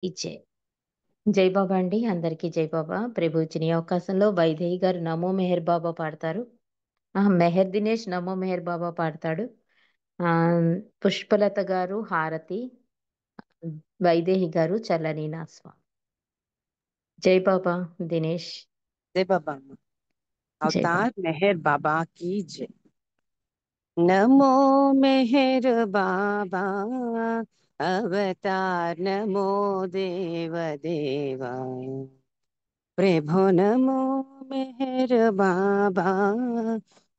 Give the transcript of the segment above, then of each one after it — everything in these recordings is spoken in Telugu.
ఇచ్చే. జై బాబా అండి. అందరికీ జై బాబా. ప్రభు ఇచ్చిన ఈ అవకాశంలో వైదేహి గారు 'నమో మెహర్ బాబా' పాడతారు. మెహర్ దినేష్ 'నమో మెహర్ బాబా' పాడతాడు. పుష్పలత గారు 'హారతి', వైదేహి గారు 'చల్లని నా స్వామి'. జై బాబా దినేష్. जय बाबा। జై బాబా. अवतार मेहर बाबा की जय। नमो मेहर बाबा अवतार नमो देव देवा। प्रभु नमो मेहर बाबा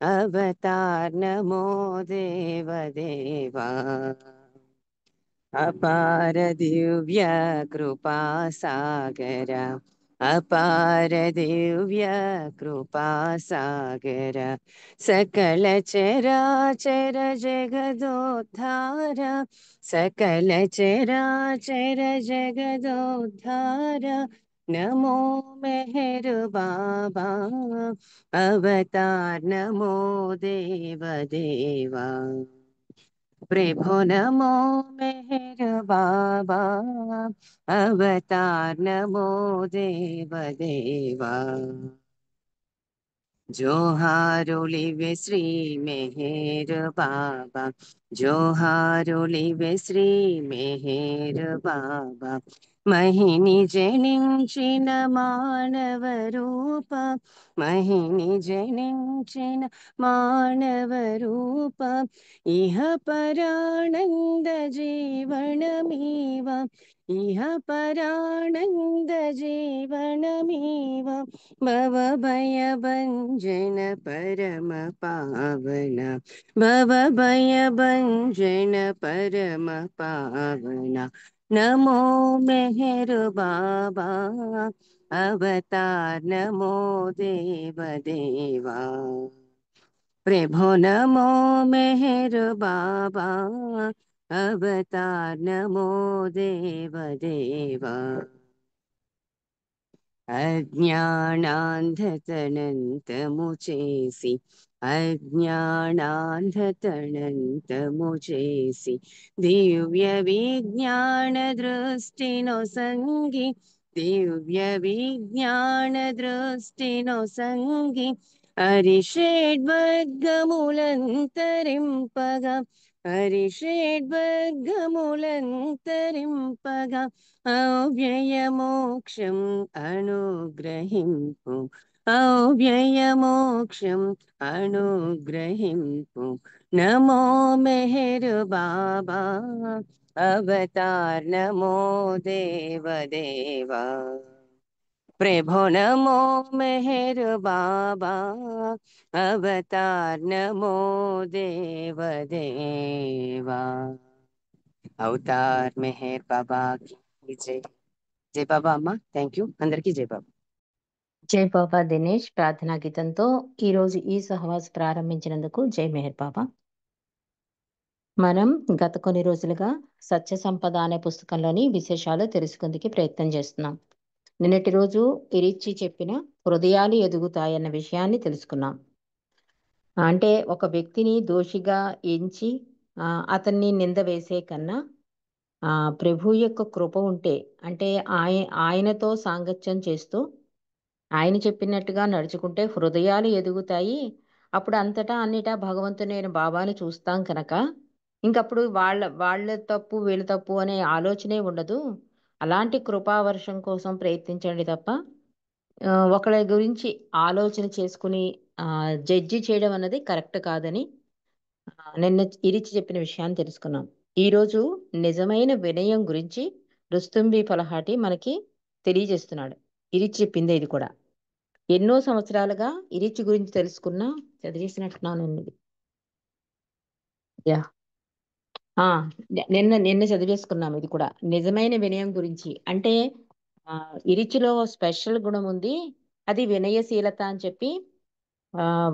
अवतार नमो देव देवा। अपार दिव्य कृपा सागर अपार दिव्य कृपा सागर सकल चराचर जगदोद्धार सकल चराचर जगदोद्धार नमो मेहर बाबा अवतार नमो देव देवा। प्रभु नमो मेहर बाबा अवतार नमो देव देवा। जोहारुलिवे श्री मेहर बाबा जोहारुलिवे श्री मेहर बाबा महिनी जनिंचिन मानव रूप महिनी जनिंचिन मानव रूप इह परानंद जीवनमीवा इह परानंद जीवनमीवा भव भय भंजन परम पावना भव भय भंजन परम पावना नमो मेहर बाबा अवतार नमो देव देवा। प्रभु नमो मेहर बाबा अवतार नमो देव देवा। अज्ञानान्धतनन्तमुचेसि अज्ञानान्धतनन्तमुचेसि दिव्यविज्ञानदृष्टिनो सङ्गि दिव्यविज्ञानदृष्टिनो सङ्गि हरिषेड्वर्गमुलन्तरिम्पग हरिषेड्वर्गमुलन्तरिम्पग अव्ययमोक्षम् अनुग्रहिंपु अव्ययमोक्षम् अनुग्रहिंपु नमो मेहर बाबा अवतार नमो देव देवा। प्रभु नमो मेहर बाबा अवतार नमो देव देवा। अवतार मेहर बाबा की जय। जय बाबा अम्मा थैंक यू अंदर की जय बाबा। జై బాబా దినేష్ ప్రార్థనా గీతంతో ఈరోజు ఈ సహవాస్ ప్రారంభించినందుకు జై మెహర్ బాబా. మనం గత కొన్ని రోజులుగా సత్య సంపద అనే పుస్తకంలోని విశేషాలు తెలుసుకుందుకు ప్రయత్నం చేస్తున్నాం. నిన్నటి రోజు ఇరిచ్చి చెప్పిన హృదయాలు ఎదుగుతాయన్న విషయాన్ని తెలుసుకున్నాం. అంటే ఒక వ్యక్తిని దోషిగా ఎంచి అతన్ని నింద వేసే కన్నా ప్రభు యొక్క కృప ఉంటే, అంటే ఆయనతో సాంగత్యం చేస్తూ ఆయన చెప్పినట్టుగా నడుచుకుంటే హృదయాలు ఎదుగుతాయి. అప్పుడు అంతటా అన్నిటా భగవంతునైన బాబాని చూస్తాం కనుక ఇంకప్పుడు వాళ్ళ తప్పు వీళ్ళ తప్పు అనే ఆలోచనే ఉండదు. అలాంటి కృపావర్షం కోసం ప్రయత్నించండి తప్ప ఒకళ్ళ గురించి ఆలోచన చేసుకుని జడ్జి చేయడం అన్నది కరెక్ట్ కాదని నిన్న ఇరిచి చెప్పిన విషయాన్ని తెలుసుకున్నాం. ఈరోజు నిజమైన వినయం గురించి రుస్తుంబి ఫలహాటి మనకి తెలియజేస్తున్నాడు. ఇరిచి చెప్పిందే ఇది కూడా. ఎన్నో సంవత్సరాలుగా ఇరిచి గురించి తెలుసుకున్నా చదివేసినట్టున్నాను ఇది. యా నిన్న చదివేసుకున్నాం ఇది కూడా. నిజమైన వినయం గురించి అంటే ఇరిచిలో స్పెషల్ గుణం ఉంది, అది వినయశీలత అని చెప్పి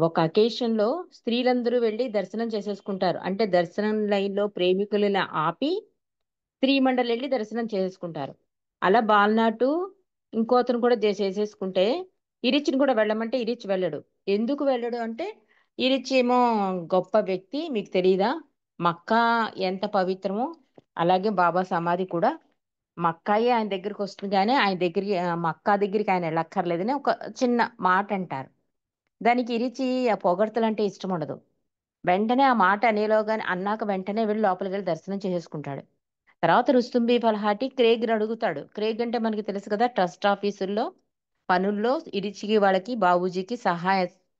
ఒక అకేషన్ లో స్త్రీలందరూ వెళ్ళి దర్శనం చేసేసుకుంటారు. అంటే దర్శనం లైన్ లో ప్రేమికులను ఆపి స్త్రీ మండలి వెళ్ళి దర్శనం చేసేసుకుంటారు. అలా బాల్నాటు ఇంకోతను కూడా చేసేసుకుంటే ఇరిచిని కూడా వెళ్ళమంటే ఇరిచి వెళ్ళడు. ఎందుకు వెళ్ళడు అంటే ఇరిచి ఏమో గొప్ప వ్యక్తి, మీకు తెలియదా, మక్కా ఎంత పవిత్రమో అలాగే బాబా సమాధి కూడా మక్కాయే ఆయన దగ్గరికి వస్తుంది కానీ ఆయన దగ్గరికి మక్కా దగ్గరికి ఆయన వెళ్ళక్కర్లేదని ఒక చిన్న మాట అంటారు. దానికి ఇరిచి ఆ పొగడ్తలంటే ఇష్టం ఉండదు. వెంటనే ఆ మాట అనేలోగానే అన్నాక వెంటనే వెళ్ళి లోపలికి వెళ్ళి దర్శనం చేసేసుకుంటాడు. తర్వాత రుస్తుంబి ఫల్హాటి క్రేగ్‌ని అడుగుతాడు. క్రేగ్ అంటే మనకి తెలుసు కదా! ట్రస్ట్ ఆఫీసుల్లో పనుల్లో ఇరిచికి వాళ్ళకి బాబూజీకి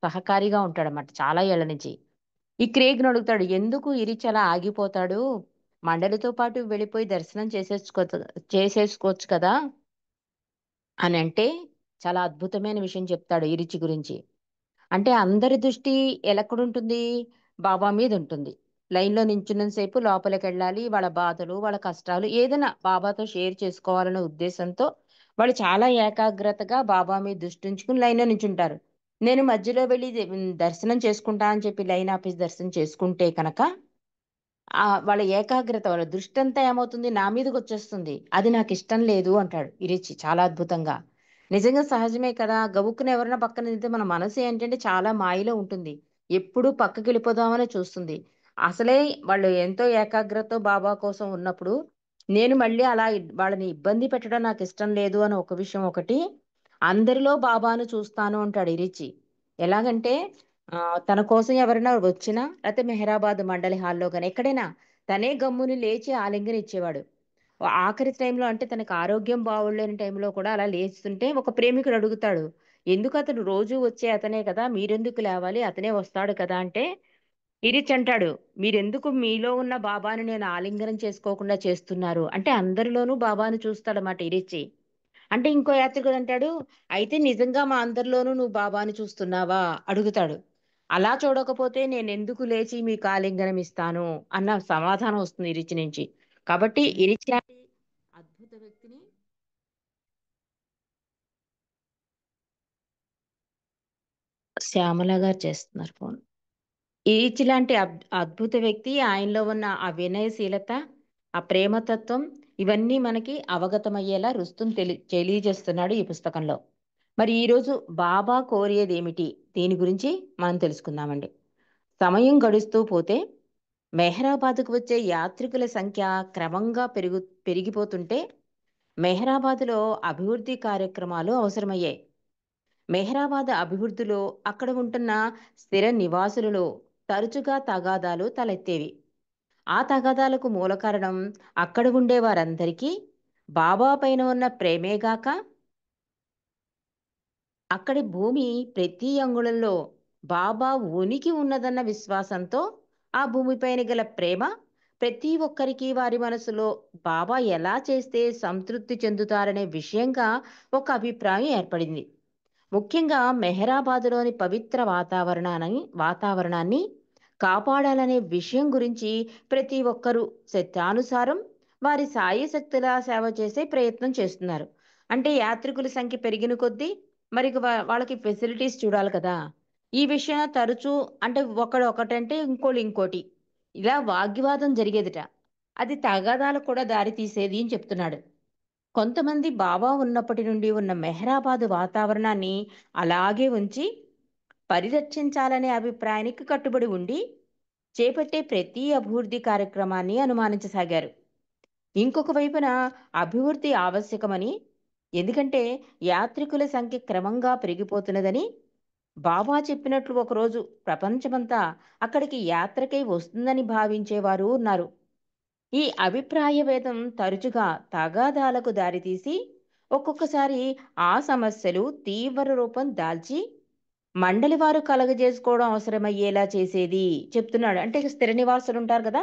సహకారిగా ఉంటాడన్నమాట చాలా ఏళ్ల నుంచి. ఈ క్రేగ్‌ని అడుగుతాడు. ఎందుకు ఇరిచ్ అలా ఆగిపోతాడు? మండలితో పాటు వెళ్ళిపోయి దర్శనం చేసేసుకోవచ్చు కదా! అనంటే చాలా అద్భుతమైన విషయం చెప్తాడు ఇరిచి గురించి. అంటే అందరి దృష్టి ఎలక్కడుంటుంది? బాబా మీదుంటుంది. లైన్‌లో నించున్నంత సేపు లోపలికెళ్ళాలి. వాళ్ళ బాధలు, వాళ్ళ కష్టాలు ఏదైనా బాబాతో షేర్ చేసుకోవాలనే ఉద్దేశంతో వాళ్ళు చాలా ఏకాగ్రతగా బాబా మీద దృష్టుంచుకుని లైన్‌లో నించుంటారు. నేను మధ్యలో వెళ్ళి దర్శనం చేసుకుంటా అని చెప్పి లైన్ ఆపేసి దర్శనం చేసుకుంటే కనుక వాళ్ళ ఏకాగ్రత, వాళ్ళ దృష్టంతా ఏమవుతుంది? నా మీదకొచ్చేస్తుంది. అది నాకిష్టం లేదు అంటాడు ఇరిచి చాలా అద్భుతంగా. నిజంగా సహజమే కదా! గబుక్కున ఎవరైనా పక్కన నింతే మన మనసు ఏంటంటే చాలా మాయలో ఉంటుంది. ఎప్పుడూ పక్కకెళ్ళిపోదామనే చూస్తుంది. అసలే వాళ్ళు ఎంతో ఏకాగ్రతతో బాబా కోసం ఉన్నప్పుడు, నేను మళ్ళీ అలా వాళ్ళని ఇబ్బంది పెట్టడం నాకిష్టం లేదు అని ఒక విషయం ఒకటి. అందరిలో బాబాను చూస్తాను అంటాడు ఇరిచి. ఎలాగంటే తన కోసం ఎవరైనా వచ్చినా లేతే మెహరాబాద్ మండలి హాల్‌లో గాని ఎక్కడైనా తనే గమ్మున లేచి ఆలింగనం ఇచ్చేవాడు. ఆఖరి టైంలో అంటే తనకు ఆరోగ్యం బాగోలేని టైంలో కూడా అలా లేస్తుంటే ఒక ప్రేమికుడు అడుగుతాడు. "ఎందుకు అతను రోజూ వచ్చే అతనే కదా! మీరెందుకు లేవాలి? అతనే వస్తాడు కదా!" అంటే ఇరిచ్ అంటాడు, "మీరెందుకు మీలో ఉన్న బాబాని నేను ఆలింగనం చేసుకోకుండా చేస్తున్నారు?" అంటే అందరిలోనూ బాబాను చూస్తాడన్నమాట ఇరిచి. అంటే ఇంకో యాత్రికుడంటాడు, "అయితే నిజంగా మా అందరిలోనూ నువ్వు బాబాని చూస్తున్నావా?" అడుగుతాడు. "అలా చూడకపోతే నేనెందుకు లేచి మీకు ఆలింగనం ఇస్తాను?" అన్న సమాధానం వస్తుంది ఇరిచి నుంచి. కాబట్టి ఇరిచి లాంటి అద్భుత వ్యక్తిని శ్యామల గారు చేస్తున్నారు ఫోన్. ఇరిచి లాంటి అద్భుత వ్యక్తి ఆయనలో ఉన్న ఆ వినయశీలత, ఆ ప్రేమతత్వం ఇవన్నీ మనకి అవగతమయ్యేలా రుస్తుం తెలియజేస్తున్నాడు ఈ పుస్తకంలో. మరి ఈరోజు బాబా కోరేదేమిటి? దీని గురించి మనం తెలుసుకుందామండి. సమయం గడుస్తూ పోతే మెహరాబాద్‌కు వచ్చే యాత్రికుల సంఖ్య క్రమంగా పెరిగిపోతుంటే మెహరాబాద్‌లో అభివృద్ధి కార్యక్రమాలు అవసరమయ్యాయి. మెహరాబాద్ అభివృద్ధిలో అక్కడ ఉంటున్న స్థిర నివాసులలో తరచుగా తగాదాలు తలెత్తేవి. ఆ తగాదాలకు మూల కారణం అక్కడ ఉండే వారందరికీ బాబా పైన ఉన్న ప్రేమేగాక అక్కడి భూమి ప్రతి అంగుళంలో బాబా ఉనికి ఉన్నదన్న విశ్వాసంతో ఆ భూమిపైన గల ప్రేమ ప్రతి ఒక్కరికి వారి మనసులో బాబా ఎలా చేస్తే సంతృప్తి చెందుతారనే విషయంగా ఒక అభిప్రాయం ఏర్పడింది. ముఖ్యంగా మెహరాబాదులోని పవిత్ర వాతావరణాన్ని కాపాడాలనే విషయం గురించి ప్రతి ఒక్కరూ శక్తానుసారం వారి సాయశక్తులా సేవ చేసే ప్రయత్నం చేస్తున్నారు. అంటే యాత్రికుల సంఖ్య పెరిగిన కొద్దీ మరి వాళ్ళకి ఫెసిలిటీస్ చూడాలి కదా! ఈ విషయం తరచూ అంటే ఒకడు ఒకటంటే ఇంకోళ్ళు ఇంకోటి ఇలా వాగ్వివాదం జరిగేదిట. అది తగాదాలకు కూడా దారి తీసేది అని చెప్తున్నాడు. కొంతమంది బాబా ఉన్నప్పటి నుండి ఉన్న మెహరాబాదు వాతావరణాన్ని అలాగే ఉంచి పరిరక్షించాలనే అభిప్రాయానికి కట్టుబడి ఉండి చేపట్టే ప్రతి అభివృద్ధి కార్యక్రమాన్ని అనుమానించసాగారు. ఇంకొక వైపున అభివృద్ధి ఆవశ్యకమని, ఎందుకంటే యాత్రికుల సంఖ్య క్రమంగా పెరిగిపోతున్నదని బాబా చెప్పినట్లు ఒకరోజు ప్రపంచమంతా అక్కడికి యాత్రకై వస్తుందని భావించేవారు ఉన్నారు. ఈ అభిప్రాయ భేదం తరచుగా తగాదాలకు దారితీసి ఒక్కొక్కసారి ఆ సమస్యలు తీవ్ర రూపం దాల్చి మండలి వారు కలగజేసుకోవడం అవసరమయ్యేలా చేసేది చెప్తున్నాడు. అంటే స్థిర నివాసులు ఉంటారు కదా!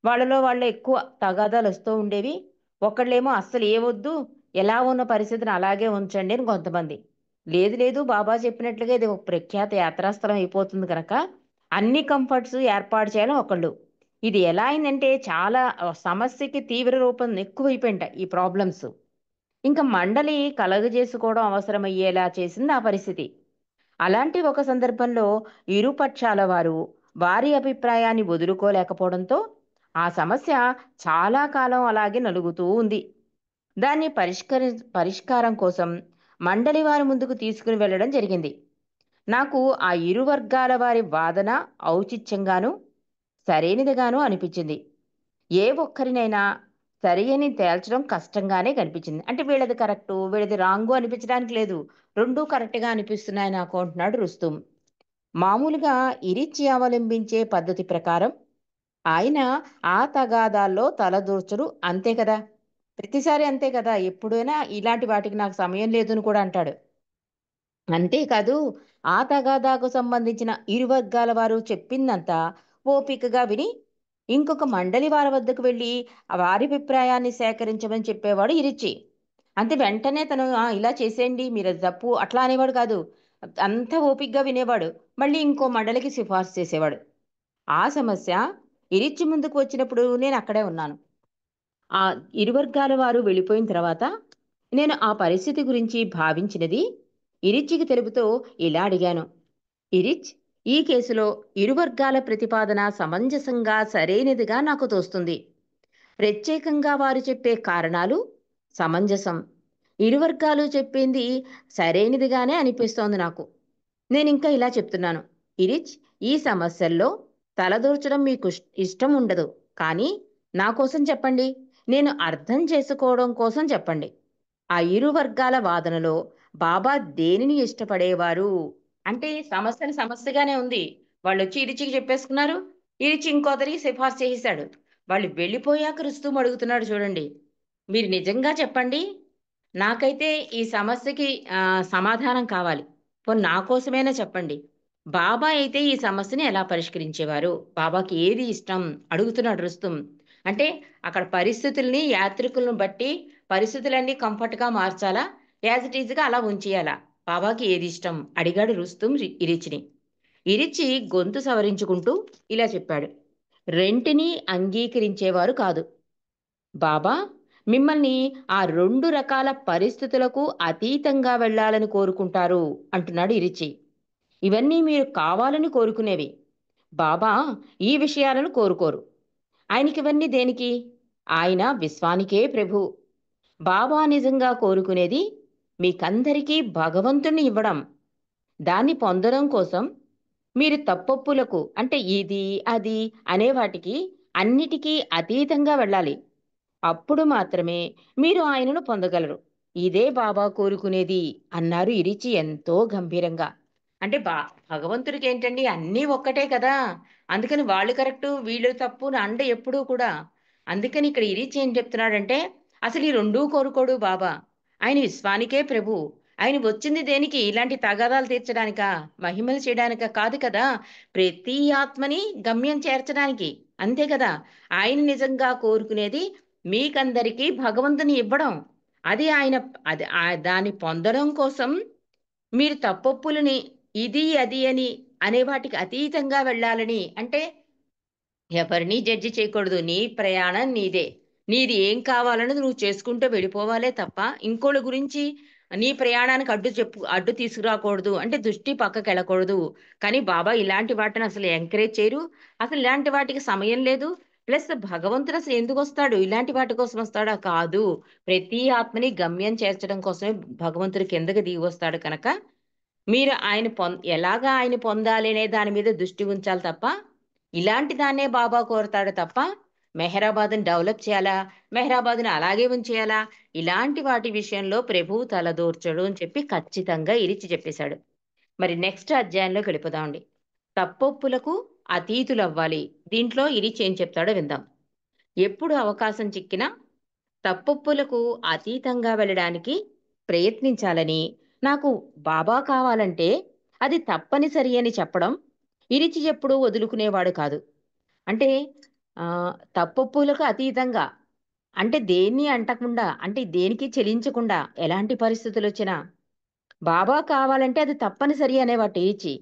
వాళ్ళలో వాళ్ళు ఎక్కువ తగాదాలు వస్తూ ఉండేవి. ఒకళ్ళేమో అస్సలు ఏమొద్దు, ఎలా ఉన్న పరిస్థితిని అలాగే ఉంచండి అని కొంతమంది. లేదు లేదు బాబా చెప్పినట్లుగా ఇది ఒక ప్రఖ్యాత యాత్రాస్థలం అయిపోతుంది కనుక అన్ని కంఫర్ట్స్ ఏర్పాటు చేయాలని ఒకళ్ళు. ఇది ఎలా అయిందంటే చాలా సమస్యకి తీవ్ర రూపం ఎక్కువైపోయింట ఈ ప్రాబ్లమ్స్. ఇంకా మండలి కలగజేసుకోవడం అవసరమయ్యేలా చేసింది ఆ పరిస్థితి. అలాంటి ఒక సందర్భంలో ఇరు పక్షాల వారు వారి అభిప్రాయాన్ని వదులుకోలేకపోవడంతో ఆ సమస్య చాలా కాలం అలాగే నలుగుతూ ఉంది. దాన్ని పరిష్కారం కోసం మండలి వారి ముందుకు తీసుకుని వెళ్ళడం జరిగింది. నాకు ఆ ఇరు వర్గాల వారి వాదన ఔచిత్యంగాను సరైనదిగాను అనిపించింది. ఏ ఒక్కరినైనా సరి అని తేల్చడం కష్టంగానే కనిపించింది. అంటే వీళ్ళది కరెక్టు, వీళ్ళది రాంగు అనిపించడానికి లేదు. 2 కరెక్ట్‌గా అనిపిస్తున్నాయి నాకు అంటున్నాడు రుస్తుం. మామూలుగా ఇరిచ్చి అవలంబించే పద్ధతి ప్రకారం ఆయన ఆ తగాదాల్లో తలదూర్చరు అంతే కదా! ప్రతిసారి అంతే కదా! ఎప్పుడైనా ఇలాంటి వాటికి నాకు సమయం లేదు అని కూడా అంటాడు. అంతేకాదు ఆ తగాదాకు సంబంధించిన ఇరు వర్గాల వారు చెప్పిందంతా ఓపికగా విని ఇంకొక మండలి వారి వద్దకు వెళ్ళి వారి అభిప్రాయాన్ని సేకరించమని చెప్పేవాడు ఇరిచి. అంతే వెంటనే తను ఇలా చేసేయండి మీరు అది తప్పు అట్లా అనేవాడు కాదు. అంతా ఓపికగా వినేవాడు. మళ్ళీ ఇంకో మండలికి సిఫార్సు చేసేవాడు. ఆ సమస్య ఇరిచ్చి ముందుకు వచ్చినప్పుడు నేను అక్కడే ఉన్నాను. ఆ ఇరు వర్గాల వారు వెళ్ళిపోయిన తర్వాత నేను ఆ పరిస్థితి గురించి భావించినది ఇరిచ్చికి తెలుపుతూ ఇలా అడిగాను. ఇరిచ్, ఈ కేసులో ఇరు వర్గాల ప్రతిపాదన సమంజసంగా సరైనదిగా నాకు తోస్తుంది. ప్రత్యేకంగా వారు చెప్పే కారణాలు సమంజసం. ఇరు వర్గాలు చెప్పింది సరైనదిగానే అనిపిస్తోంది నాకు. నేనింకా ఇలా చెప్తున్నాను. ఇరిచ్, ఈ సమస్యల్లో తలదూర్చడం మీకు ఇష్టం ఉండదు. కానీ నా కోసం చెప్పండి. నేను అర్థం చేసుకోవడం కోసం చెప్పండి. ఆ ఇరు వర్గాల వాదనలో బాబా దేనిని ఇష్టపడేవారు? అంటే సమస్యని సమస్యగానే ఉంది. వాళ్ళొచ్చి ఇరిచికి చెప్పేసుకున్నారు. ఇరిచి ఇంకోతరికి సిఫార్సు చేసేసాడు. వాళ్ళు వెళ్ళిపోయాక రుస్తుం అడుగుతున్నాడు చూడండి. మీరు నిజంగా చెప్పండి. నాకైతే ఈ సమస్యకి సమాధానం కావాలి. పోనీ నా కోసమైనా చెప్పండి. బాబా అయితే ఈ సమస్యని ఎలా పరిష్కరించేవారు? బాబాకి ఏది ఇష్టం? అడుగుతున్నాడు రుస్తుం. అంటే అక్కడ పరిస్థితుల్ని, యాత్రికులను బట్టి పరిస్థితులన్నీ కంఫర్ట్‌గా మార్చాలా? యాజ్ ఇట్ ఈజ్‌గా అలా ఉంచేయాలా? బాబాకి ఏది ఇష్టం? అడిగాడు రుస్తుం ఇరిచిని. ఇరిచి గొంతు సవరించుకుంటూ ఇలా చెప్పాడు. రెంటిని అంగీకరించేవారు కాదు. బాబా మిమ్మల్ని ఆ 2 రకాల పరిస్థితులకు అతీతంగా వెళ్ళాలని కోరుకుంటారు అంటున్నాడు ఇరిచి. ఇవన్నీ మీరు కావాలని కోరుకునేవి. బాబా ఈ విషయాలను కోరుకోరు. ఆయనకివన్నీ దేనికి? ఆయన విశ్వానికే ప్రభు. బాబా నిజంగా కోరుకునేది మీకందరికీ భగవంతుణ్ణి ఇవ్వడం. దాన్ని పొందడం కోసం మీరు తప్పొప్పులకు అంటే ఇది, అది అనే వాటికి అన్నిటికీ అతీతంగా వెళ్ళాలి. అప్పుడు మాత్రమే మీరు ఆయనను పొందగలరు. ఇదే బాబా కోరుకునేది అన్నారు ఇరిచి ఎంతో గంభీరంగా. అంటే భగవంతుడికి ఏంటండి అన్నీ ఒక్కటే కదా! అందుకని వాళ్ళు కరెక్టు, వీళ్ళు తప్పు అని ఎప్పుడూ కూడా. అందుకని ఇక్కడ ఇరిచి ఏం చెప్తున్నాడంటే అసలు ఈ రెండూ కోరుకోడు బాబా. ఆయన విశ్వానికే ప్రభు. ఆయన వచ్చింది దేనికి? ఇలాంటి తగాదాలు తీర్చడానికా? మహిమలు చేయడానికా? కాదు కదా! ప్రతి ఆత్మని గమ్యం చేర్చడానికి. అంతే కదా! ఆయన నిజంగా కోరుకునేది మీకందరికీ భగవంతుని ఇవ్వడం. అది ఆయన అది దాన్ని పొందడం కోసం మీరు తప్పొప్పులని ఇది, అది అని అనే వాటికి అతీతంగా వెళ్ళాలని అంటే ఎవరిని జడ్జి చేయకూడదు. నీ ప్రయాణం నీదే. నీది ఏం కావాలన్నది నువ్వు చేసుకుంటూ వెళ్ళిపోవాలే తప్ప, ఇంకోళ్ళ గురించి నీ ప్రయాణానికి అడ్డు తీసుకురాకూడదు. అంటే దృష్టి పక్కకెళ్ళకూడదు. కానీ బాబా ఇలాంటి వాటిని అసలు ఎంకరేజ్ చేయరు. అసలు ఇలాంటి వాటికి సమయం లేదు. ప్లస్ భగవంతుడు అసలు ఎందుకొస్తాడు? ఇలాంటి వాటి కోసం వస్తాడా? కాదు. ప్రతి ఆత్మని గమ్యం చేర్చడం కోసమే భగవంతుడు కిందకి దిగి వస్తాడు కనుక మీరు ఆయన ఎలాగా ఆయన పొందాలి అనే దాని మీద దృష్టి ఉంచాలి తప్ప, ఇలాంటి దాన్నే బాబా కోరతాడు తప్ప, మెహరాబాద్‌ని డెవలప్ చేయాలా, మెహరాబాద్‌ని అలాగే ఉంచేయాలా, ఇలాంటి వాటి విషయంలో ప్రభువు తలదూర్చడు అని చెప్పి ఖచ్చితంగా ఇరిచి చెప్పేశాడు. మరి నెక్స్ట్ అధ్యాయంలోకి వెళ్ళిపోదామండి. తప్పొప్పులకు అతీతులవ్వాలి. దీంట్లో ఇరిచి ఏం చెప్తాడో విందాం. ఎప్పుడు అవకాశం చిక్కినా తప్పొప్పులకు అతీతంగా వెళ్ళడానికి ప్రయత్నించాలని, నాకు బాబా కావాలంటే అది తప్పనిసరి అని చెప్పడం ఇరిచి ఎప్పుడూ వదులుకునేవాడు కాదు. అంటే తప్పొప్పులకు అతీతంగా అంటే దేన్ని అంటకుండా, అంటే దేనికి చెలించకుండా ఎలాంటి పరిస్థితులొచ్చినా బాబా కావాలంటే అది తప్పనిసరి అనేవాట ఇరిచి.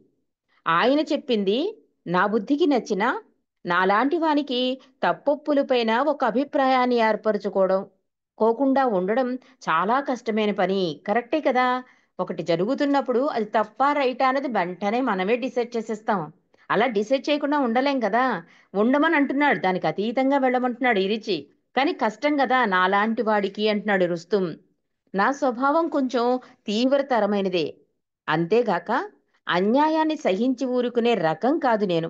ఆయన చెప్పింది నా బుద్ధికి నచ్చినా, నాలాంటి వానికి తప్పొప్పులపైన ఒక అభిప్రాయాన్ని కోకుండా ఉండడం చాలా కష్టమైన పని. కరెక్టే కదా! ఒకటి జరుగుతున్నప్పుడు అది తప్పా, రైటా అన్నది వెంటనే మనమే డిసైడ్ చేసేస్తాం. అలా డిసైడ్ చేయకుండా ఉండలేం కదా! ఉండమని అంటున్నాడు. దానికి అతీతంగా వెళ్ళమంటున్నాడు ఇరిచి. కానీ కష్టం గదా! నాలాంటి వాడికి అంటున్నాడు రుస్తుం. నా స్వభావం కొంచెం తీవ్రతరమైనదే. అంతేగాక అన్యాయాన్ని సహించి ఊరుకునే రకం కాదు నేను.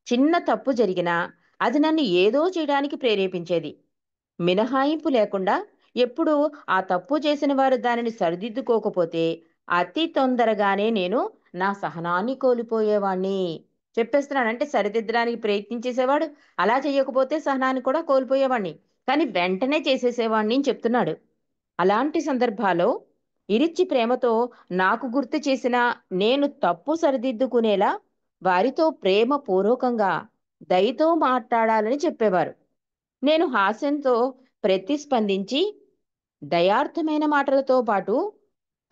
చిన్న తప్పు జరిగినా అది నన్ను ఏదో చేయడానికి ప్రేరేపించేది. మినహాయింపు లేకుండా ఎప్పుడు ఆ తప్పు చేసిన వారు దానిని సరిదిద్దుకోకపోతే అతి తొందరగానే నేను నా సహనాన్ని కోల్పోయేవాణ్ణి. చెప్పేస్తున్నాడు. అంటే సరిదిద్దడానికి ప్రయత్నించేసేవాడు. అలా చేయకపోతే సహనాన్ని కూడా కోల్పోయేవాణ్ణి. కానీ వెంటనే చేసేసేవాణ్ణి అని చెప్తున్నాడు. అలాంటి సందర్భాల్లో ఇరిచ్చి ప్రేమతో నాకు గుర్తు చేసిన నేను తప్పు సరిదిద్దుకునేలా వారితో ప్రేమ పూర్వకంగా దయతో మాట్లాడాలని చెప్పేవారు. నేను హాస్యంతో ప్రతిస్పందించి దయార్థమైన మాటలతో పాటు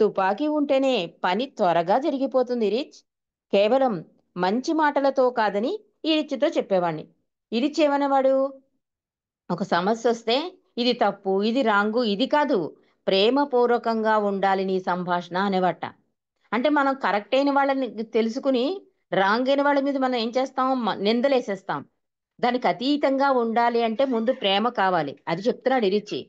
తుపాకీ ఉంటేనే పని త్వరగా జరిగిపోతుంది రిచ్. కేవలం మంచి మాటలతో కాదని ఈ రిచ్తో చెప్పేవాణ్ణి. ఇరిచ్ ఏమనేవాడు? ఒక సమస్య వస్తే ఇది తప్పు, ఇది రాంగు, ఇది కాదు, ప్రేమపూర్వకంగా ఉండాలి నీ సంభాషణ అనేవట. అంటే మనం కరెక్ట్ అయిన వాళ్ళని తెలుసుకుని రాంగ్ అయిన వాళ్ళ మీద మనం ఏం చేస్తాం? నిందలేసేస్తాం. దానికి అతీతంగా ఉండాలి అంటే ముందు ప్రేమ కావాలి. అది చెప్తున్నాడు ఇరిచి.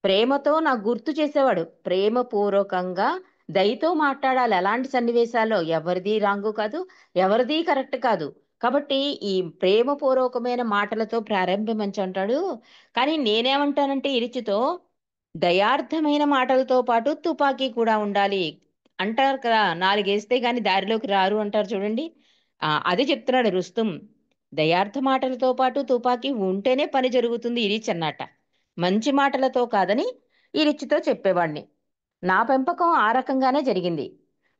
ప్రేమతో నాకు గుర్తు చేసేవాడు. ప్రేమపూర్వకంగా దయతో మాట్లాడాలి. అలాంటి సన్నివేశాల్లో ఎవరిది రాంగు కాదు, ఎవరిది కరెక్ట్ కాదు. కాబట్టి ఈ ప్రేమపూర్వకమైన మాటలతో ప్రారంభించు అంటాడు. కానీ నేనేమంటానంటే ఇరిచితో దయార్థమైన మాటలతో పాటు తుపాకీ కూడా ఉండాలి. అంటారు కదా! నాలుగేస్తే గాని దారిలోకి రారు అంటారు చూడండి. అదే చెప్తున్నాడు రుస్తుం. దయార్థ మాటలతో పాటు తుపాకీ ఉంటేనే పని జరుగుతుంది ఇరిచ్ అన్నట. మంచి మాటలతో కాదని ఈరిచ్చితో చెప్పేవాణ్ణి. నా పెంపకం ఆ రకంగానే జరిగింది.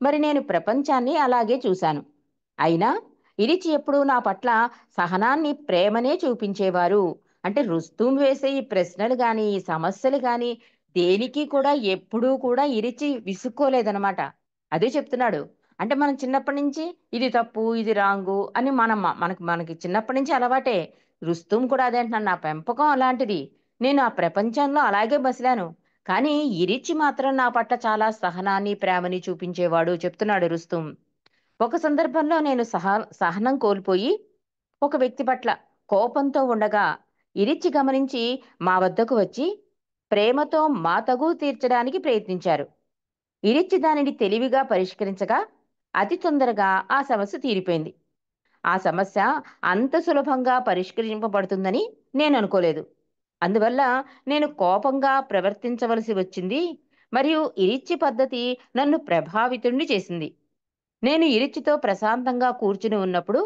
మరి నేను ప్రపంచాన్ని అలాగే చూశాను. అయినా ఇరిచి ఎప్పుడూ నా పట్ల సహనాన్ని, ప్రేమనే చూపించేవారు. అంటే రుస్తుం వేసే ఈ ప్రశ్నలు గాని, ఈ సమస్యలు గాని దేనికి కూడా ఎప్పుడూ కూడా ఇరిచి విసుక్కోలేదనమాట. అదే చెప్తున్నాడు. అంటే మనం చిన్నప్పటి నుంచి ఇది తప్పు, ఇది రాంగు అని మనకి చిన్నప్పటి నుంచి అలవాటే. రుస్తుం కూడా అదే అంటున్నాడు. నా పెంపకం అలాంటిది. నేను ఆ ప్రపంచంలో అలాగే మసిలాను. కానీ ఇరిచి మాత్రం నా పట్ల చాలా సహనాన్ని, ప్రేమని చూపించేవాడు చెప్తున్నాడు రుస్తుం. ఒక సందర్భంలో నేను సహనం కోల్పోయి ఒక వ్యక్తి పట్ల కోపంతో ఉండగా ఇరిచి గమనించి మా వద్దకు వచ్చి ప్రేమతో మా తగువ తీర్చడానికి ప్రయత్నించారు. ఇరిచి దానిని తెలివిగా పరిష్కరించగా అతి తొందరగా ఆ సమస్య తీరిపోయింది. ఆ సమస్య అంత సులభంగా పరిష్కరింపబడుతుందని నేను అనుకోలేదు. అందువల్ల నేను కోపంగా ప్రవర్తించవలసి వచ్చింది. మరియు ఇరిచ్చి పద్ధతి నన్ను ప్రభావితుణ్ణి చేసింది. నేను ఇరిచ్చితో ప్రశాంతంగా కూర్చుని ఉన్నప్పుడు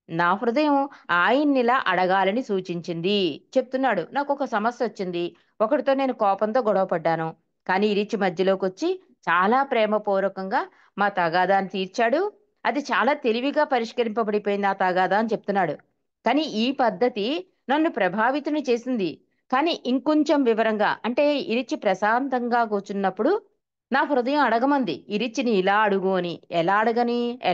నా హృదయం ఆయన్నిలా అడగాలని సూచించింది. చెప్తున్నాడు. నాకొక సమస్య వచ్చింది. ఒకడితో నేను కోపంతో గొడవ పడ్డాను. కానీ ఇరిచ్చి మధ్యలోకొచ్చి చాలా ప్రేమపూర్వకంగా మా తగాదాన్ని తీర్చాడు. అది చాలా తెలివిగా పరిష్కరింపబడిపోయింది ఆ తగాదా అని చెప్తున్నాడు. కానీ ఈ పద్ధతి నన్ను ప్రభావితుని చేసింది. కానీ ఇంకొంచెం వివరంగా అంటే ఇరిచ్చి ప్రశాంతంగా కూర్చున్నప్పుడు నా హృదయం అడగమంది. ఇరిచ్చిని ఇలా అడుగు అని. ఎలా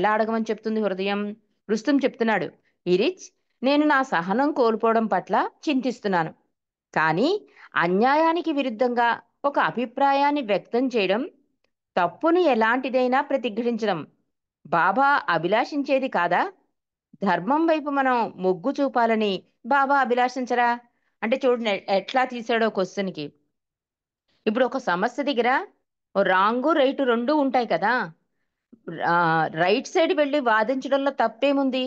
అడగమని చెప్తుంది హృదయం? రుస్తుం చెప్తున్నాడు. ఇరిచ్, నేను నా సహనం కోల్పోవడం పట్ల చింతిస్తున్నాను. కానీ అన్యాయానికి విరుద్ధంగా ఒక అభిప్రాయాన్ని వ్యక్తం చేయడం, తప్పుని ఎలాంటిదైనా ప్రతిఘటించడం బాబా అభిలాషించేది కాదా? ధర్మం వైపు మనం మొగ్గు చూపాలని బాబా అభిలాషించరా? అంటే చూడండి ఎట్లా తీసాడో క్వశ్చన్‌కి. ఇప్పుడు ఒక సమస్య దగ్గర రాంగు, రైటు 2 ఉంటాయి కదా! రైట్ సైడ్ వెళ్లి వాదించడంలో తప్పేముంది?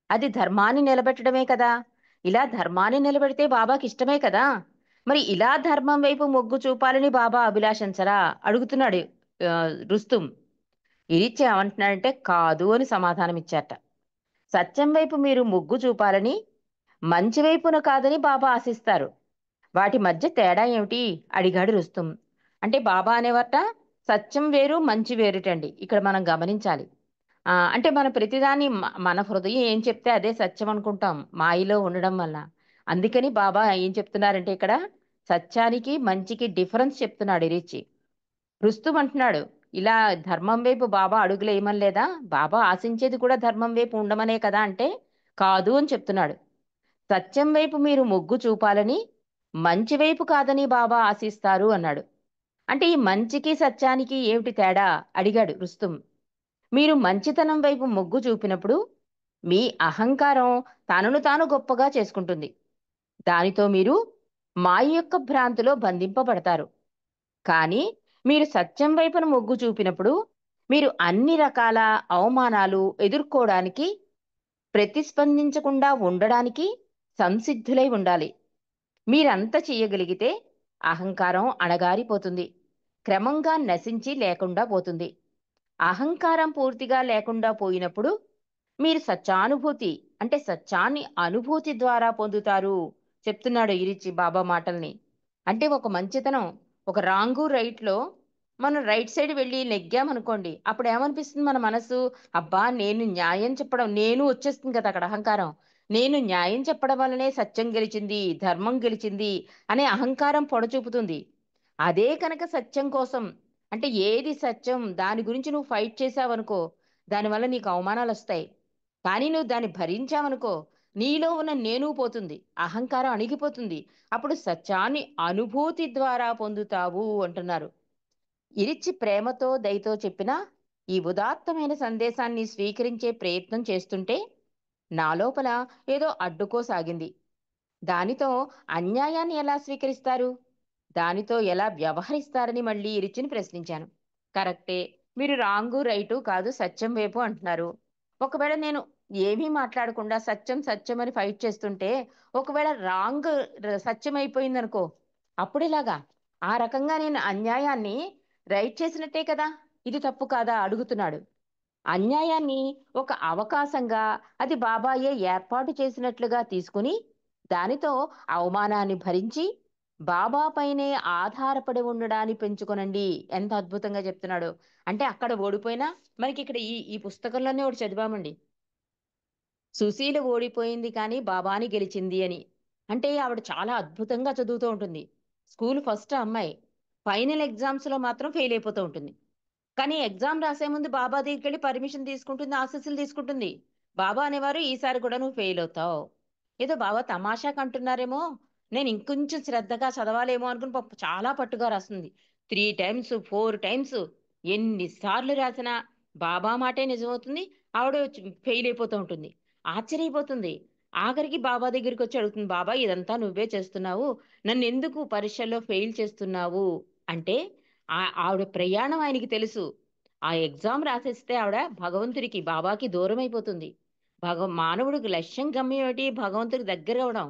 అది ధర్మాన్ని నిలబెట్టడమే కదా! ఇలా ధర్మాన్ని నిలబెడితే బాబాకిష్టమే కదా! మరి ఇలా ధర్మం వైపు మొగ్గు చూపాలని బాబా అభిలాషించరా? అడుగుతున్నాడు రుస్తుం. ఇరిచ్చే ఏమంటున్నాడంటే కాదు అని సమాధానమిచ్చారట. సత్యం వైపు మీరు మొగ్గు చూపాలని, మంచి వైపున కాదని బాబా ఆశిస్తారు. వాటి మధ్య తేడా ఏమిటి? అడిగాడు రుస్తుం. అంటే బాబా అనేవారట సత్యం వేరు, మంచి వేరుటండి. ఇక్కడ మనం గమనించాలి. అంటే మనం ప్రతిదాన్ని మన హృదయం ఏం చెప్తే అదే సత్యం అనుకుంటాం మాయలో ఉండడం వల్ల. అందుకని బాబా ఏం చెప్తున్నారంటే ఇక్కడ సత్యానికి, మంచికి డిఫరెన్స్ చెప్తున్నాడు ఇరిచి. రుస్తుం అంటున్నాడు, ఇలా ధర్మం వైపు బాబా అడుగులేయమనలేదా? బాబా ఆశించేది కూడా ధర్మం వైపు ఉండమనే కదా అంటే, కాదు అని చెప్తున్నాడు. సత్యం వైపు మీరు మొగ్గు చూపాలని, మంచి వైపు కాదని బాబా ఆశిస్తారు అన్నాడు. అంటే ఈ మంచికి, సత్యానికి ఏమిటి తేడా? అడిగాడు రుస్తుం. మీరు మంచితనం వైపు మొగ్గు చూపినప్పుడు, మీ అహంకారం తనను తాను గొప్పగా చేసుకుంటుంది. దానితో మీరు మాయ యొక్క భ్రాంతిలో బంధింపబడతారు. కానీ మీరు సత్యం వైపున మొగ్గు చూపినప్పుడు మీరు అన్ని రకాల అవమానాలు ఎదుర్కోవడానికి, ప్రతిస్పందించకుండా ఉండడానికి సంసిద్ధులై ఉండాలి. మీరంత చెయ్యగలిగితే అహంకారం అణగారిపోతుంది. క్రమంగా నశించి లేకుండా పోతుంది. అహంకారం పూర్తిగా లేకుండా పోయినప్పుడు మీరు సత్యానుభూతి అంటే సత్యాన్ని అనుభూతి ద్వారా పొందుతారు చెప్తున్నాడు ఇరిచి బాబా మాటల్ని. అంటే ఒక మంచితనం, ఒక రాంగు రైట్లో మనం రైట్ సైడ్ వెళ్ళి నెగ్గామనుకోండి, అప్పుడు ఏమనిపిస్తుంది మన మనసు? అబ్బా, నేను న్యాయం చెప్పడం, నేను వచ్చేస్తుంది కదా అక్కడ అహంకారం. నేను న్యాయం చెప్పడం వల్లనే సత్యం గెలిచింది, ధర్మం గెలిచింది అనే అహంకారం పొడచూపుతుంది. అదే కనుక సత్యం కోసం, అంటే ఏది సత్యం దాని గురించి నువ్వు ఫైట్ చేసావనుకో, దానివల్ల నీకు అవమానాలు వస్తాయి. కానీ నువ్వు దాన్ని భరించావనుకో, నీలో ఉన్న నేను పోతుంది, అహంకారం అణిగిపోతుంది. అప్పుడు సత్యాన్ని అనుభూతి ద్వారా పొందుతావు అంటున్నారు. ఇరిచ్చి ప్రేమతో దయతో చెప్పిన ఈ ఉదాత్తమైన సందేశాన్ని స్వీకరించే ప్రయత్నం చేస్తుంటే నా లోపల ఏదో అడ్డుకోసాగింది. దానితో అన్యాయాన్ని ఎలా స్వీకరిస్తారు? దానితో ఎలా వ్యవహరిస్తారని మళ్ళీ ఇరిచిని ప్రశ్నించాను. కరెక్టే, మీరు రాంగు రైటు కాదు సత్యం వైపు అంటున్నారు. ఒకవేళ నేను ఏమీ మాట్లాడకుండా సత్యం సత్యం అని ఫైట్ చేస్తుంటే, ఒకవేళ రాంగ్ సత్యం అయిపోయిందనుకో, అప్పుడెలాగా? ఆ రకంగా నేను అన్యాయాన్ని రైట్ చేసినట్టే కదా. ఇది తప్పు కాదా అడుగుతున్నాడు. అన్యాయాన్ని ఒక అవకాశంగా, అది బాబాయే ఏర్పాటు చేసినట్లుగా తీసుకుని దానితో అవమానాన్ని భరించి బాబా పైనే ఆధారపడి ఉండడాన్ని పెంచుకొనండి. ఎంత అద్భుతంగా చెప్తున్నాడు. అంటే అక్కడ ఓడిపోయినా మనకి ఇక్కడ ఈ ఈ పుస్తకంలోనే ఒకటి చదివామండి. సుశీల ఓడిపోయింది కానీ బాబాని గెలిచింది అని. అంటే ఆవిడ చాలా అద్భుతంగా చదువుతూ ఉంటుంది. స్కూల్ ఫస్ట్ అమ్మాయి. ఫైనల్ ఎగ్జామ్స్ లో మాత్రం ఫెయిల్ అయిపోతూ ఉంటుంది. కానీ ఎగ్జామ్ రాసే ముందు బాబా దగ్గరికెళ్ళి పర్మిషన్ తీసుకుంటుంది, ఆశీస్సులు తీసుకుంటుంది. బాబా అనేవారు, ఈసారి కూడా నువ్వు ఫెయిల్ అవుతావు. ఏదో బాబా తమాషాకు అంటున్నారేమో, నేను ఇంకొంచెం శ్రద్ధగా చదవాలేమో అనుకుని చాలా పట్టుగా రాస్తుంది. 3 టైమ్స్ 4 టైమ్స్ ఎన్నిసార్లు రాసినా బాబా మాటే నిజమవుతుంది. ఆవిడ ఫెయిల్ అయిపోతూ ఉంటుంది. ఆశ్చర్యపోతుంది. ఆఖరికి బాబా దగ్గరికి వచ్చి అడుగుతుంది, బాబా ఇదంతా నువ్వే చేస్తున్నావు, నన్ను ఎందుకు పరీక్షల్లో ఫెయిల్ చేస్తున్నావు అంటే, ఆవిడ ప్రయాణం ఆయనకి తెలుసు. ఆ ఎగ్జామ్ రాసేస్తే ఆవిడ భగవంతుడికి, బాబాకి దూరం అయిపోతుంది. మానవుడికి లక్ష్యం గమ్యం ఏమిటి? భగవంతుడికి దగ్గర అవడం.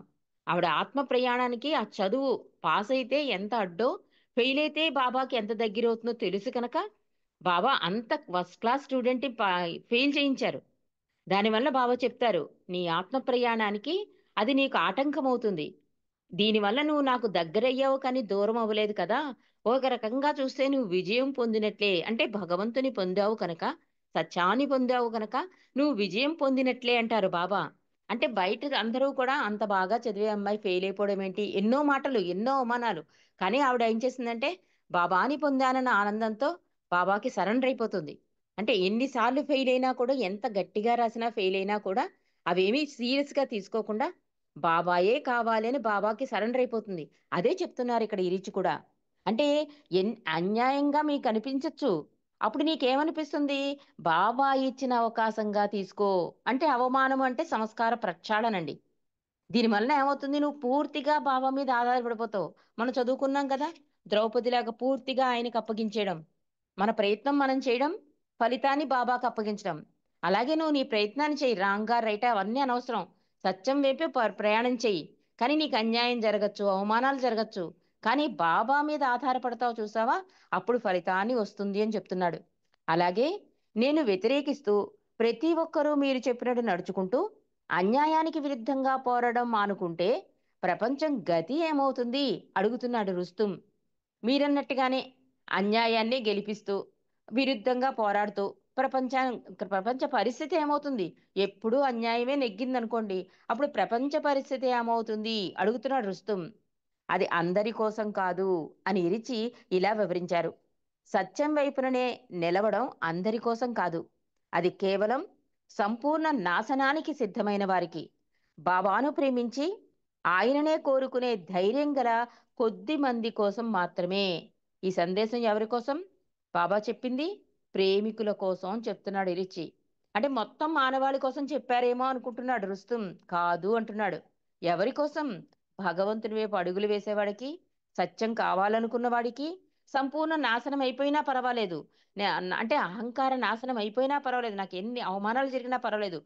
ఆవిడ ఆత్మ ప్రయాణానికి ఆ చదువు పాస్ అయితే ఎంత అడ్డో, ఫెయిల్ అయితే బాబాకి ఎంత దగ్గర అవుతుందో తెలుసు కనుక బాబా అంత ఫస్ట్ క్లాస్ స్టూడెంట్ ఫెయిల్ చేయించారు. దానివల్ల బాబా చెప్తారు, నీ ఆత్మ ప్రయాణానికి అది నీకు ఆటంకం అవుతుంది. దీనివల్ల నువ్వు నాకు దగ్గరయ్యావు కానీ దూరం అవ్వలేదు కదా. ఒక రకంగా చూస్తే నువ్వు విజయం పొందినట్లే, అంటే భగవంతుని పొందావు కనుక, సత్యాన్ని పొందావు కనుక నువ్వు విజయం పొందినట్లే అంటారు బాబా. అంటే బయట అందరూ కూడా అంత బాగా చదివే అమ్మాయి ఫెయిల్ అయిపోవడం ఏంటి, ఎన్నో మాటలు ఎన్నో అవమానాలు. కానీ ఆవిడ ఏం చేసిందంటే బాబాని పొందానన్న ఆనందంతో బాబాకి సరెండర్ అయిపోతుంది. అంటే ఎన్నిసార్లు ఫెయిల్ అయినా కూడా, ఎంత గట్టిగా రాసినా ఫెయిల్ అయినా కూడా అవేమీ సీరియస్ గా తీసుకోకుండా బాబాయే కావాలి అని బాబాకి సరెండర్ అయిపోతుంది. అదే చెప్తున్నారు ఇక్కడ ఇరిచి కూడా. అంటే అన్యాయంగా మీకు అనిపించచ్చు. అప్పుడు నీకేమనిపిస్తుంది? బాబా ఇచ్చిన అవకాశంగా తీసుకో. అంటే అవమానం అంటే సంస్కార ప్రక్షాళనండి. దీనివల్ల ఏమవుతుంది? నువ్వు పూర్తిగా బాబా మీద ఆధారపడిపోతావు. మనం చదువుకున్నాం కదా, ద్రౌపదిలాగా పూర్తిగా ఆయనకి అప్పగించేయడం. మన ప్రయత్నం మనం చేయడం, ఫలితాన్ని బాబాకు అప్పగించడం. అలాగే నువ్వు నీ ప్రయత్నాన్ని చెయ్యి, రాంగా రైటా అవన్నీ అనవసరం. సత్యం వైపే ప్రయాణం చెయ్యి. కానీ నీకు అన్యాయం జరగచ్చు, అవమానాలు జరగచ్చు. కానీ బాబా మీద ఆధారపడతావు చూసావా, అప్పుడు ఫలితాన్ని వస్తుంది అని చెప్తున్నాడు. అలాగే నేను వ్యతిరేకిస్తూ ప్రతి ఒక్కరూ మీరు చెప్పినట్టు నడుచుకుంటూ అన్యాయానికి విరుద్ధంగా పోరాడడం మానుకుంటే ప్రపంచం గతి ఏమవుతుంది అడుగుతున్నాడు రుస్తుం. మీరన్నట్టుగానే అన్యాయాన్ని గెలిపిస్తూ విరుద్ధంగా పోరాడుతూ ప్రపంచ పరిస్థితి ఏమవుతుంది? ఎప్పుడూ అన్యాయమే నెగ్గిందనుకోండి, అప్పుడు ప్రపంచ పరిస్థితి ఏమవుతుంది అడుగుతున్నాడు రుస్తుం. అది అందరి కోసం కాదు అని ఇరిచి ఇలా వివరించారు. సత్యం వైపుననే నిలవడం అందరి కోసం కాదు, అది కేవలం సంపూర్ణ నాశనానికి సిద్ధమైన వారికి, బాబాను ప్రేమించి ఆయననే కోరుకునే ధైర్యం గల కొద్ది మంది కోసం మాత్రమే. ఈ సందేశం ఎవరి కోసం? బాబా చెప్పింది ప్రేమికుల కోసం అని చెప్తున్నాడు ఇరిచి. అంటే మొత్తం మానవాళి కోసం చెప్పారేమో అనుకుంటున్నాడు రుస్తుం. కాదు అంటున్నాడు. ఎవరి కోసం? భగవంతుని వైపు అడుగులు వేసేవాడికి, సత్యం కావాలనుకున్న వాడికి, సంపూర్ణ నాశనం అయిపోయినా పర్వాలేదు. అంటే అహంకార నాశనం అయిపోయినా పర్వాలేదు, నాకు ఎన్ని అవమానాలు జరిగినా పర్వాలేదు,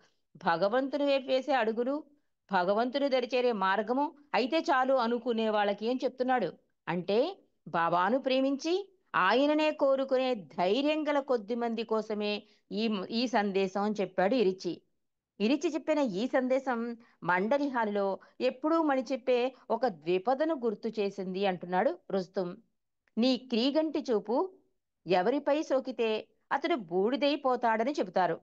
భగవంతుని వైపు వేసే అడుగులు, భగవంతుని దరిచేరే మార్గము అయితే చాలు అనుకునే వాళ్ళకి ఏం చెప్తున్నాడు అంటే, బాబాను ప్రేమించి ఆయననే కోరుకునే ధైర్యం గల కొద్ది మంది కోసమే ఈ ఈ సందేశం అని చెప్పాడు ఇరిచి. ఇరిచి చెప్పిన ఈ సందేశం మండలి హాలులో ఎప్పుడూ మని చెప్పే ఒక ద్విపదను గుర్తు చేసింది అంటున్నాడు రుస్తుం. నీ క్రీగంటి చూపు ఎవరిపై సోకితే అతడు బూడిదైపోతాడని చెబుతారు.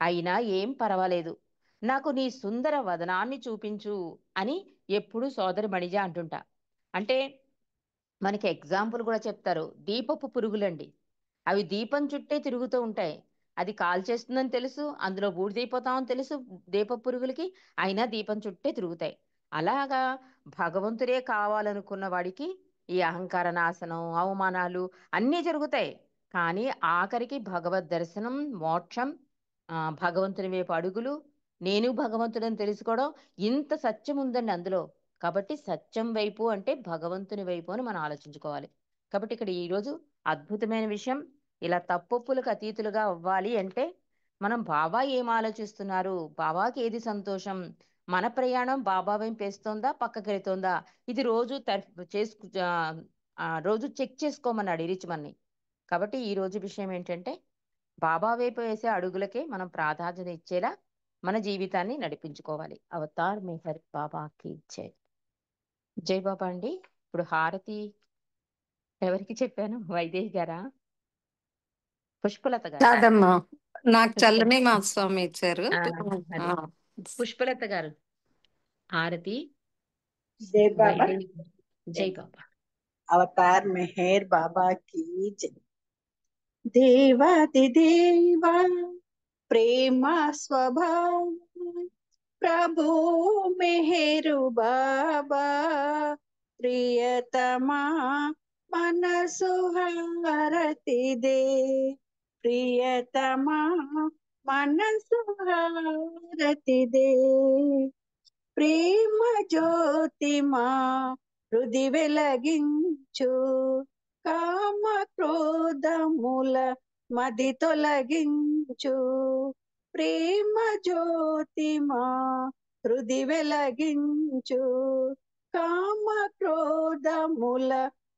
అయినా ఏం పర్వాలేదు, నాకు నీ సుందర వదనాన్ని చూపించు అని ఎప్పుడూ సోదరి మణిజ అంటుంటా. అంటే మనకి ఎగ్జాంపుల్ కూడా చెప్తారు. దీపపు పురుగులండి, అవి దీపం చుట్టే తిరుగుతూ ఉంటాయి. అది కాల్చేస్తుందని తెలుసు, అందులో బూడిదైపోతామని తెలుసు దీపపు పురుగులకి, అయినా దీపం చుట్టే తిరుగుతాయి. అలాగా భగవంతుడే కావాలనుకున్న వాడికి ఈ అహంకార నాశనం, అవమానాలు అన్నీ జరుగుతాయి. కానీ ఆఖరికి భగవద్ దర్శనం, మోక్షం, భగవంతుని వైపు అడుగులు, నేను భగవంతుడని తెలుసుకోవడం, ఇంత సత్యం ఉందండి అందులో. కాబట్టి సత్యం వైపు అంటే భగవంతుని వైపు అని మనం ఆలోచించుకోవాలి. కాబట్టి ఇక్కడ ఈరోజు అద్భుతమైన విషయం, ఇలా తప్పొప్పులకు అతీతులుగా అవ్వాలి అంటే మనం బాబా ఏం ఆలోచిస్తున్నారు, బాబాకి ఏది సంతోషం, మన ప్రయాణం బాబా వైపు వేస్తోందా పక్కకి వెళ్తోందా, ఇది రోజు రోజు చెక్ చేసుకోమన్నాడు ఇరిచమన్ని. కాబట్టి ఈ రోజు విషయం ఏంటంటే, బాబా వైపు వేసే అడుగులకే మనం ప్రాధాన్యత ఇచ్చేలా మన జీవితాన్ని నడిపించుకోవాలి. అవతార్ మెహర్ బాబాకి జై. జై బాబా అండి. ఇప్పుడు హారతి ఎవరికి చెప్పాను? వైదేహి గారా, పుష్పలత గారా? కాదమ్మా, నాకు పుష్ప చల్లని మా స్వామి ఇచ్చారు. ఆ, ఆ, అదే పుష్పలత గారు హారతి जय बाबा। వైదేహి. జై బాబా. अवतार मेहर बाबा की जय। देवाति देवा प्रेम स्वभाव प्रभु मेहरु बाबा प्रियतमा मनसु हारति दे प्रियतमा मनसु हारति दे ప్రేమ జ్యోతిమా హృది వెలగించు కామ క్రోధముల మది తొలగించు ప్రేమ జ్యోతిమా హృది వెలగించు కామ క్రోధముల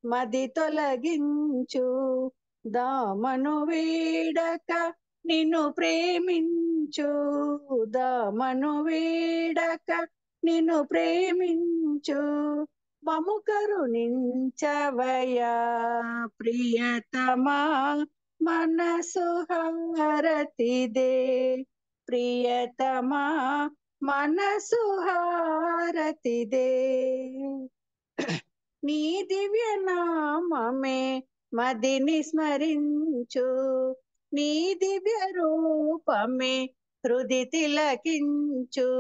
మది తొలగించు దామను వీడక నిన్ను ప్రేమించు దామను వీడక నిన్ను ప్రేమించు మము కరుణించవయ్యా ప్రియతమా మనసు హారతిదే ప్రియతమా మనసు హారతిదే నీ దివ్య నామమే మదిని స్మరించు నీ దివ్య రూపమే హృది తిలకించు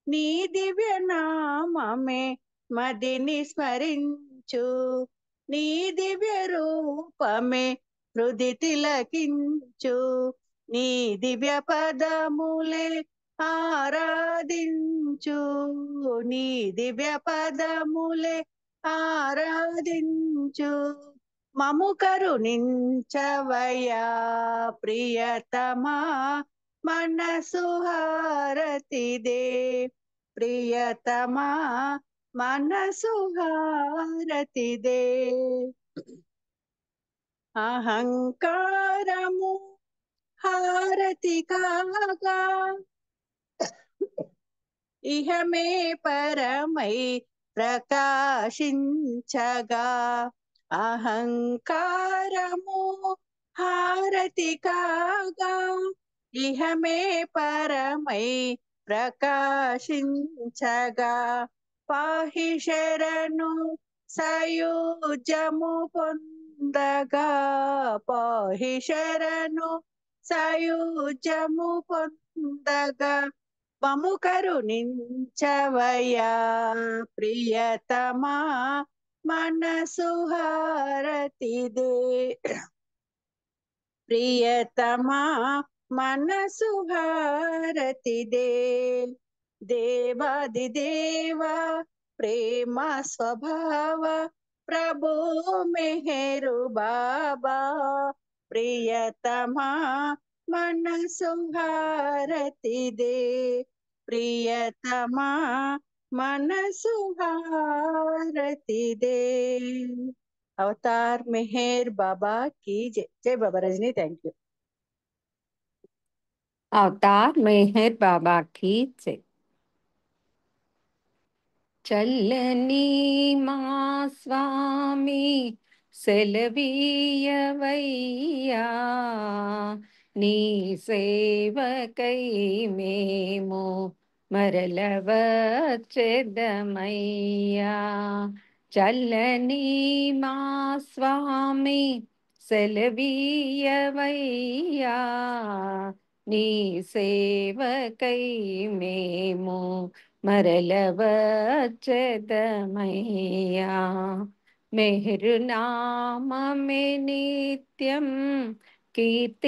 నీ దివ్య నామమే మదిని స్మరించు నీ దివ్య రూపమే హృది తిలకించు నీ దివ్య పదములే ఆరాధించు నీ దివ్య పదములే ఆరాధించు మము కరుణించవయ్యా ప్రియతమా మనసు హారతిదే ప్రియతమా మనసు హారతిదే అహంకారము హారతి కాగా ఇహమే పరమై ప్రకాశించగా అహంకారము హారతి కాగా ఇహమే పరమై ప్రకాశించగా పాహి శరణు సయుజము పొందగా పాహి శరణు సయుజము పొందగా మము కరుణించవయ్యా ప్రియతమా మనసు హారతిదే ప్రియతమా మనసు హారతిదే దేవాది దేవా ప్రేమ స్వభావ ప్రభు మెహరు బాబా ప్రియతమా మనసు హారతిదే ప్రియతమా మనసు హారతి దే. అవతార్ మెహర్ బాబా की जय. जय बाबा रजनी, थैंक यू. అవతార్ మెహర్ బాబా కీ జై. చల్లని మా స్వామి సెలవీయవయ్యా, నీ సేవకై మేము మరల వచ్చెదమయ్యా. చల్లని మా స్వామి సెలవీయవయ్యా, నీ సేవకై మేము మరల వచ్చెదమయ్యా. మెహరునామమే నిత్యం కీర్తించులాగు,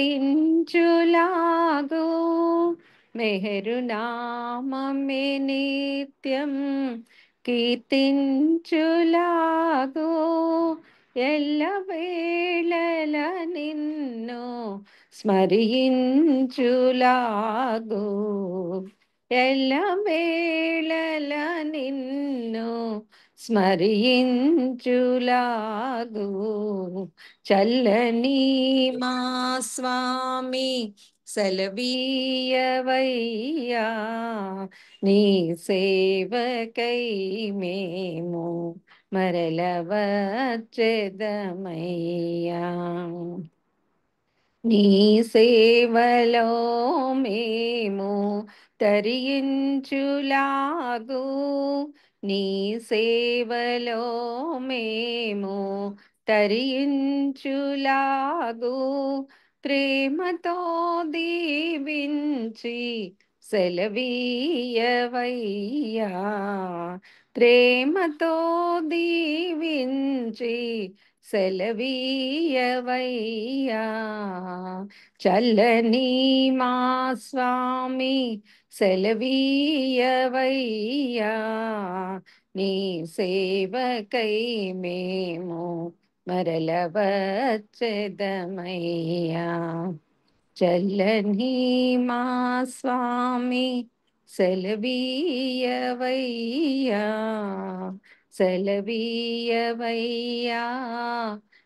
మెహరునామమే నిత్యం కీర్తించులాగు, ఎల్లవేళల నిన్ను స్మరించులాగు, ఎల్లవేళల నిన్ను స్మరించులాగు. చల్లని మా స్వామి సెలవీయవయ్యా, నీ సేవకై మేము మరల వచ్చెదమయ్యా. నీ సేవలో మేము తరించులాగు, నీ సేవలో మేము తరించులాగు, ప్రేమతో దీవించి సెలవీయవయ్యా, ప్రేమతో దీవించి సెలవీయవయ్యా. చల్లని మా స్వామి సెలవీయవయ్యా, నీ సేవకై మేము మరల వచ్చెదమయ్యా. చల్లని మా స్వామి సెలవీయవయ్యా, సెలవీయవయ్యా,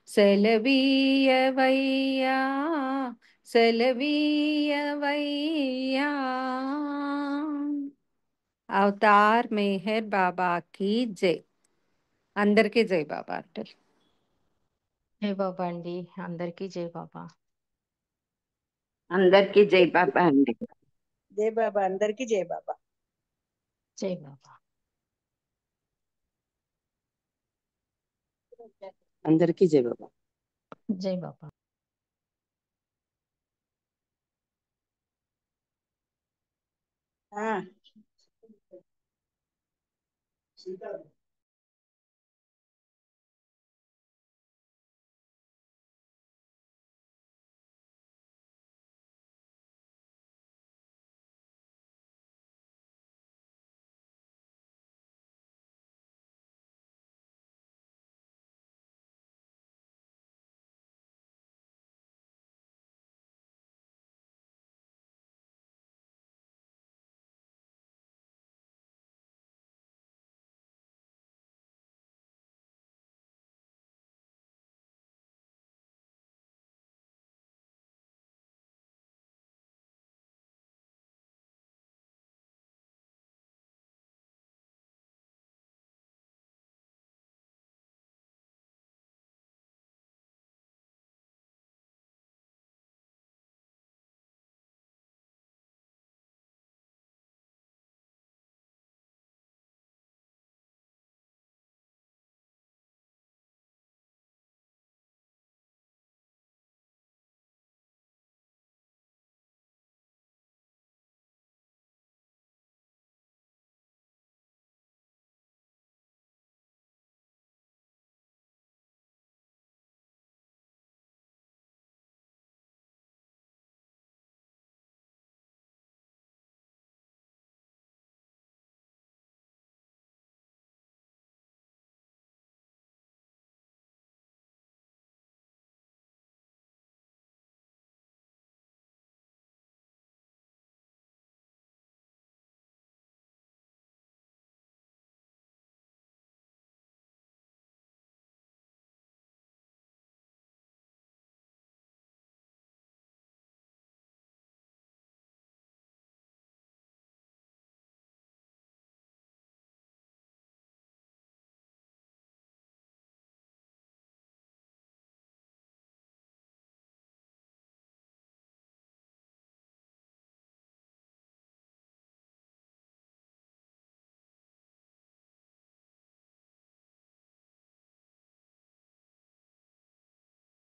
సెలవీయవయ్యా, సెలవీయవయ్యా. అవతార్ మెహర్ బాబాకి జై. అందరికీ జై బాబా అంటారు. జై బాబా అండి, అందరికీ జై బాబా. అందరికీ జై బాబా అండి. జై బాబా, అందరికీ జై బాబా. జై బాబా. అందరికీ జై బాబా. జై బాబా. ఆ